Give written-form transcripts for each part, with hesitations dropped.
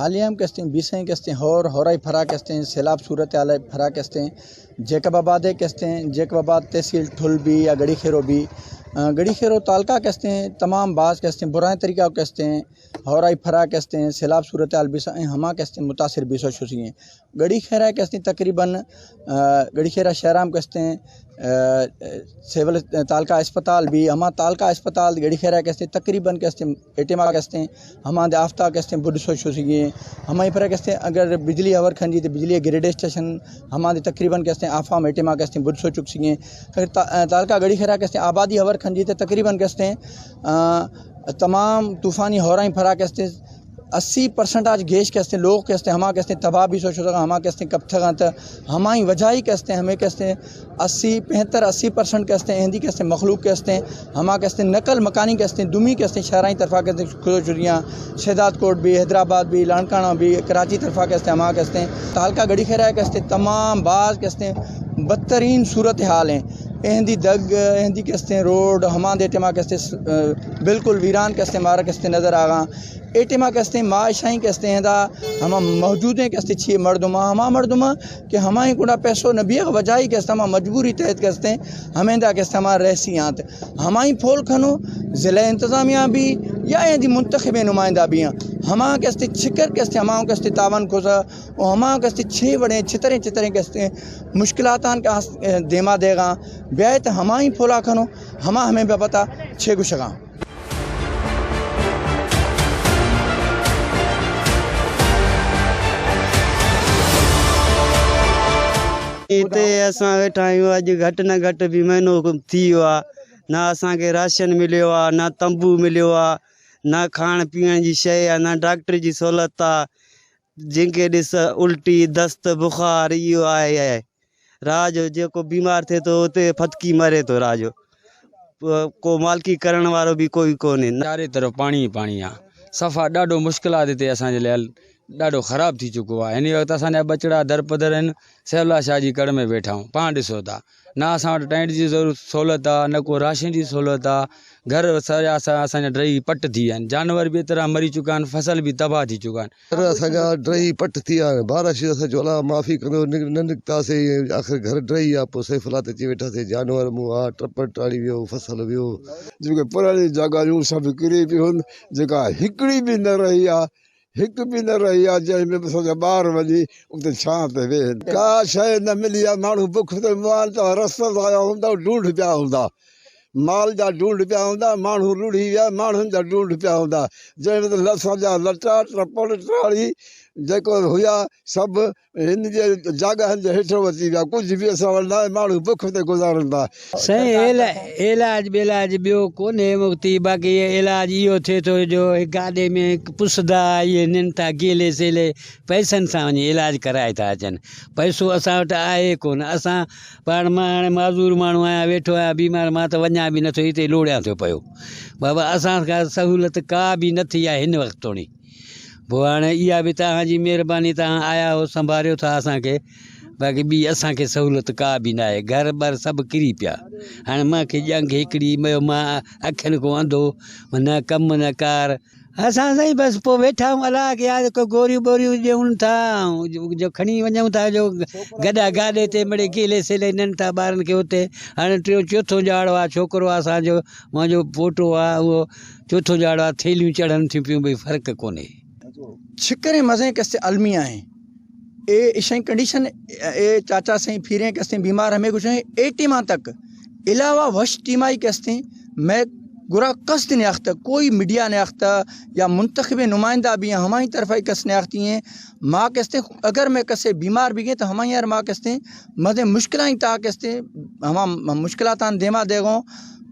حالیہ ہم کہتے ہیں بیسیں کہتے ہیں ہورائی فرا کہتے ہیں سیلاب صورت حال فرا کہتے ہیں جیکب آبادے کہتے ہیں جیکب آباد تحصیل ٹھل بھی یا گڑی خیرو بھی گڑی خیرو تعلقہ کہتے ہیں تمام بعض کہتے ہیں برائے طریقہ کہتے ہیں ہورائی فرا کہتے ہیں سیلاب صورت حال بیسا ہما کہتے ہیں متاثر بیسو شوسی ہیں گڑی خیرہ کہتے ہیں تقریباً گڑی خیرہ شہرام کہتے ہیں سیول تعلقہ اسپتال بھی ہما تعلقہ اسپتال گڑی خیرہ کہتے ہیں تقریباً کہتے ہیں اعتماد کہتے ہیں ہما دے آفتہ کہتے ہیں بدھ سو شوسی ہیں ہمیں پر کہتے ہیں اگر بجلی اور کھنجی تو بجلی گریڈ اسٹیشن ہمارے تقریباً کہتے ہیں آفام اعتماد کہتے ہیں بدھ سو چک سی ہیں اگر تعلقہ گڑی خیرہ کہتے ہیں آبادی اور کھنجی تو تقریباً کہتے ہیں تمام طوفانی ہورائیں پھرا کہتے ہیں 80% آج گیش کہتے ہیں لوگ کہتے ہیں ہما کہتے ہیں تباہ بھی سوچ رہا ہما کہتے ہیں کب تھا ہماری وجہ ہی کہتے ہیں ہمیں کہتے ہیں 80% کہتے ہیں ہندی کہتے ہیں مخلوق کہتے ہیں ہما کہتے ہیں نقل مکانی کہتے ہیں دمی کہتے ہیں شہرائیں طرفہ کہتے ہیں کھلو چڑیاں شہداد کوٹ بھی حیدرآباد بھی لانکانہ بھی کراچی طرفہ کہتے ہیں ہما کہتے ہیں تعلقہ گڑی خیرہ کہتے ہیں تمام بعض کہتے ہیں بدترین صورت حال ہیں ہندی دگ ہندی کہتے ہیں روڈ ہما دیٹما کہتے ہیں بالکل ویران کہتے ہیں مارا کہتے ہیں نظر آگاں ایٹما کہتے ہیں معاشائیں کہتے ہیں دا ہما موجود ہیں کہتے چھ مردمہ ہما مردمہ کہ ہمائیں کوڑا پیسو نبیہ وجائی کہتے ہما مجبوری تحت کہتے ہیں ہمیں دا کہتے ہما رہسیات ہمائیں پھول کھنو ضلع انتظامیہ بھی یا ہندی منتخب نمائندہ بھی ہیں ہما کہتے چھکر کہتے ہما کہتے تاون کھوزا اور ہما کہتے چھ بڑے چتریں کہتے ہیں مشکلاتان کا دیما دے گا بیعت ہمائیں پھولا کھنو ہما ہمیں بھی پتا چھ گشگاں असां वेठा आहियूं अॼु घटि न घटि बि महीनो थी वियो आहे न असांखे राशन मिलियो आहे न तंबू मिलियो आहे न खाइण पीअण जी शइ आहे न डॉक्टर जी सहूलियत आहे जंहिंखे ॾिस उल्टी दस्त बुख़ार इहो आहे राह जो जेको बीमार थिए थो उते फतकी मरे थो राह जो को मालिकी करण वारो बि कोई कोन्हे चारे तरफ़ पाणी पाणी आहे सफ़ा ॾाढो मुश्किलात हिते असांजे लाइ ॾाढो ख़राबु थी चुको आहे हिन वक़्तु असांजा बचड़ा दरपदर आहिनि सैवला शाह जी कड़ में वेठा आहियूं पाण ॾिसो था न असां वटि टेंट जी सहूलियत आहे न को राशन जी सहूलियत आहे घर सॼा असांजा ड्रही पट थी विया आहिनि जानवर बि एतिरा मरी चुका आहिनि फसल बि तबाह थी चुका आहिनि असांजा ड्रही पट थी विया आहिनि बारिश असां चयो अला माफ़ी कंदो न निकितासीं आख़िर घर ड्रही आहे पोइ सैफलात अची वेठासीं जानवर मुंहुं आहे टपर टाड़ी वियो फसल वियो जेके पुराणी जॻहियूं सभु किरी पियूं आहिनि जेका हिकिड़ी बि न रही आहे हिकु बि न रही आहे जंहिंमें असांजा ॿार वञी उते छांव ते वेहनि का शइ न मिली आहे माण्हू बुख ते माल त रस्ता आया हूंदा ढूंढ पिया हूंदा माल जा ढूंढ पिया हूंदा माण्हू रुढ़ी विया माण्हुनि जा ढूंढ पिया हूंदा जंहिं असांजा लटा टपर टाड़ी जेको हुया सभु हिन जे जॻहनि जे हेठि अची विया कुझु बि असां वटि न आहे माण्हू बुख ते गुज़ारनि था साईं इलाज बेलाज ॿियो कोन्हे मुक्ति बाक़ी इलाज इहो थिए थो जो गाॾे में पुसदा इहे निनि था गेले सेले पैसनि सां वञी इलाज कराए था अचनि पैसो असां वटि आहे कोन असां पाण मां हाणे माज़ूर माण्हू आहियां वेठो आहियां बीमार मां त वञा बि नथो हिते लोड़ियां थियो पियो बाबा असांखां सहूलियत का बि न थी आहे हिन वक़्तु तोणी पोइ हाणे इहा बि तव्हांजी महिरबानी तव्हां आया हो संभालियो था असांखे बाक़ी ॿी असांखे सहूलियत का बि न आहे घर ॿर सभु किरी पिया हाणे मूंखे ॼंग हिकिड़ी मां अखियुनि खां अंधो न कमु न कार असां साईं बसि पोइ वेठा आहियूं अलाह के यार को गोरियूं ॿोरियूं ॾियूं था जो खणी वञूं था जो गॾा गाॾे ते मिड़े गेले सेले ॾियनि था ॿारनि खे हुते हाणे चोथों ॼाड़ो आहे छोकिरो आहे असांजो मुंहिंजो पोटो आहे उहो चोथों ॼाड़ो आहे थेलियूं चढ़नि थियूं पियूं भई फ़र्क़ु कोन्हे छिकरे मज़े कस्ते अलमिया हैं ए इशें कंडीशन ए चाचा से फिरे कस्ते बीमार हमें कुछ एटीमा तक इलावा वश टीमाई कस्ते मैं गुरा कस्त ने अख्ता कोई मीडिया ने अख्ता या मुंतखब नुमाइंदा भी हैं हमारी तरफ ही कस ने अख्ती हैं माँ कस्ते अगर मैं कसे बीमार भी गए तो हमारे यार माँ कस्ते मज़े मुश्किलें ता कस्ते हम मुश्किलात देमा देगो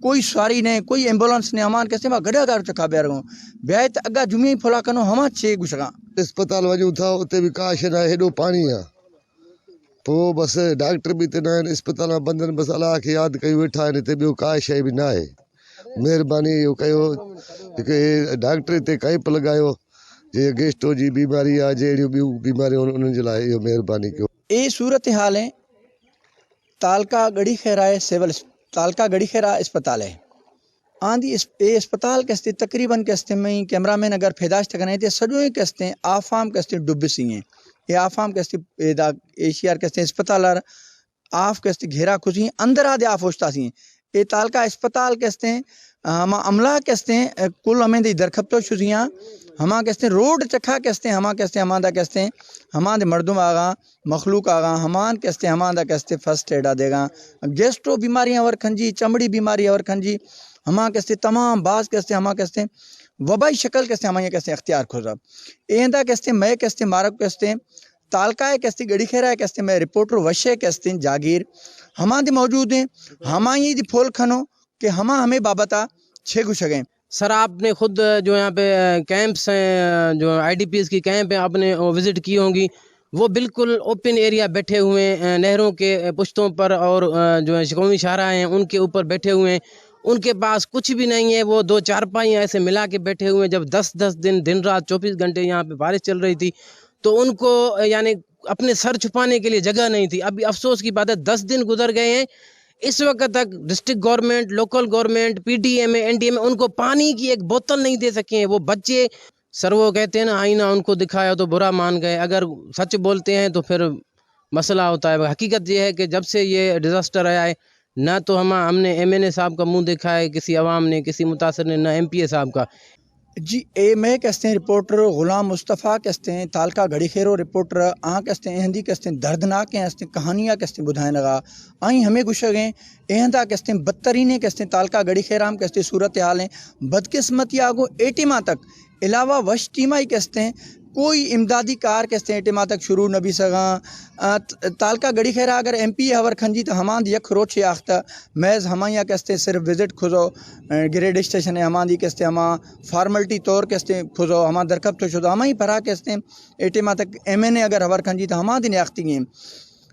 कोई सवारी ने कोई एम्बुलेंस ने हमान कैसे मां गड़ा गाड़ चुका बैर गो बैत अगा जुमे फुला कनो हमा छे गुशगा अस्पताल वञूं था उते बि का शइ न हेॾो पाणी आहे पोइ बसि डॉक्टर बि हिते न आहिनि अस्पताल बंदि आहिनि बसि अलाह खे यादि कयूं वेठा आहिनि हिते ॿियो का शइ बि न आहे महिरबानी इहो कयो हिकु डॉक्टर हिते कैंप लॻायो जे गेस्टो जी बीमारी आहे जहिड़ियूं ॿियूं बीमारियूं उन्हनि जे लाइ इहो महिरबानी कयो ये सूरत हाल है तालका गड़ी खैरा है सिविल तालका गड़ी खैरा अस्पताल है आंधी अस्पताल कस्ते तकरीबन कस्ते में कैमरामैन अगर फैदाश तकने थे सजो कस्ते आफाम कस्ते डुब्बसी हैं ये आफाम कस्ते एशियार कस्ते अस्पताल आफ कस्ते घेरा खुशी अंदर आदे आफ होशता सी ये तालका अस्पताल कस्ते हम अमला कस्ते कुल हमें दे दरखप्तो शुजियां हमा कस्ते रोड चखा कस्ते हमा कस्ते हमादा कस्ते हमादे मर्दुम आगा मखलूक आगा हमान कस्ते हमादा कस्ते फर्स्ट एड देगा गेस्ट्रो बीमारियां वर खंजी चमड़ी बीमारियां वर खंजी हमा कस्ते तमाम बाज कस्ते हमा कस्ते वबाई शक्ल कस्ते हमा ये कस्ते अख्तियार खोजा एंदा कस्ते मैं कस्ते मारक कस्ते तालका कस्ते गड़ी खेरा कस्ते मैं रिपोर्टर वशे कस्ते जागीर हमा दे मौजूद हैं हमा ये दी फोल खनो कि हमा हमें बाबता छे गुशगें। सर आपने खुद जो यहाँ पे कैंप्स हैं जो IDPs की कैंप है आपने विज़िट की होंगी, वो बिल्कुल ओपन एरिया बैठे हुए हैं नहरों के पुश्तों पर और जो है कौमी शाहराह हैं उनके ऊपर बैठे हुए हैं, उनके पास कुछ भी नहीं है, वो 2 चारपाइयाँ ऐसे मिला के बैठे हुए हैं। जब 10-10 दिन रात 24 घंटे यहाँ पे बारिश चल रही थी तो उनको यानी अपने सर छुपाने के लिए जगह नहीं थी। अभी अफसोस की बात है 10 दिन गुजर गए हैं, इस वक्त तक district government, local government, PDMA, NDMA उनको पानी की एक बोतल नहीं दे सके हैं। वो बच्चे सर वो कहते हैं ना आईना उनको दिखाया तो बुरा मान गए, अगर सच बोलते हैं तो फिर मसला होता है। हकीकत ये है कि जब से ये डिज़ास्टर आया है ना तो हमने MNA साहब का मुंह देखा है किसी अवाम ने, किसी मुतासर ने, ना MPA साहब का। जी ए मैं कस्ते हैं रिपोर्टर गुलाम मुस्तफ़ा कस्ते हैं तालका घड़ी खेरो रिपोर्टर कस्ते हैं हिंदी कस्ते हैं दर्दनाक कस्ते कहानियाँ कस्ते बुधाएं लगा आई हमें गुशगे एहदा कस्ते बदतरीन कस्ते तालका घड़ी खेराम कस्ते सूरत हाल हैं बदकिस्मती आगो एटिमा तक अलावा वश टीमा ही कस्ते कोई इमदादी कार कस्ते एटिमा तक शुरू नबी सगा तालका गड़ी खेरा अगर MP हवर खंजी तो हमाद यक रोच याख्ता मैज़ हमाया कस्ते सिर्फ विजिट खुजो ग्रेड स्टेशन है हमादी कस्ते हमा फार्मलिटी तौर कस्ते खुजो हमा दरकब तो शुदा हमा ही परा कस्ते एटिमा तक MNA अगर हवर खंजी तो हमाद याख्ती गेम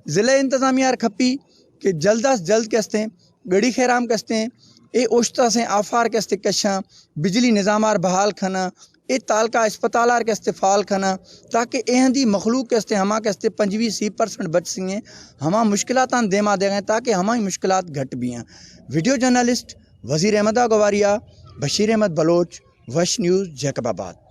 ज़िले इंतज़ामिया खपी कि जल्द अज जल्द कस्ते गड़ी खेराम कस्ते ए उश्ता से आफार कस्ते कशा बिजली निज़ामार बहाल खना ए तालका अस्पतालार के इस्तेफाल खना ताकि एहदी मखलूक के इस्ते हमा के इस्ते 25-30% बच सकें हमा मुश्किलातान देमा दे गए ताकि हमारी मुश्किलात घट भी हैं। वीडियो जर्नलिस्ट वज़ीर अहमद गवारिया बशीर अहमद बलोच वश न्यूज़ जैकबाबाद।